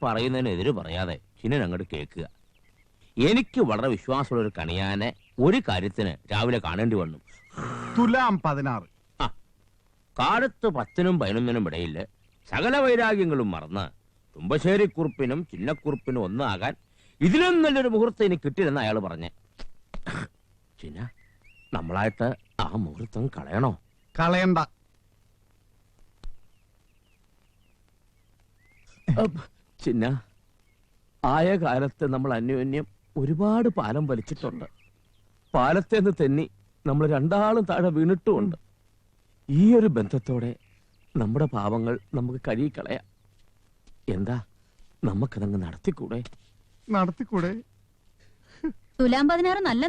പറയുന്നതിനെതിരെ പറയാതെ ചിന്നൻ അങ്ങോട്ട് കേൾക്കുക. എനിക്ക് വളരെ വിശ്വാസമുള്ള ഒരു കണിയാനെ ഒരു കാര്യത്തിന് രാവിലെ കാണേണ്ടി വന്നു. തുലാം 16. കാലത്ത് 10-നും 11-നും ഇടയിൽ സകല വൈരാഗ്യങ്ങളും മറന്ന് തുമ്പശ്ശേരിക്കുറുപ്പിനും ചിന്നക്കുറുപ്പിനും ഒന്നാകാൻ ഇതിലും നല്ലൊരു മുഹൂർത്തം എനിക്ക് കിട്ടില്ലെന്ന് അയാൾ പറഞ്ഞേ. ചിന്ന, നമ്മളായിട്ട് ആ മുഹൂർത്തം കളയണോ? കളയണ്ട. ചിന്ന, ആയ കാലത്ത് നമ്മൾ അന്യോന്യം ഒരുപാട് പാലം വലിച്ചിട്ടുണ്ട്. പാലത്തേന്ന് തെന്നി നമ്മൾ രണ്ടാളും താഴെ വീണിട്ടുമുണ്ട്. ഈ ഒരു ബന്ധത്തോടെ നമ്മുടെ പാവങ്ങൾ നമുക്ക് കഴുകിക്കളയാം. എന്താ, നമുക്കതങ്ങ് നടത്തിക്കൂടെ? നടത്തിക്കൂടെ? തുലാം 16 നല്ല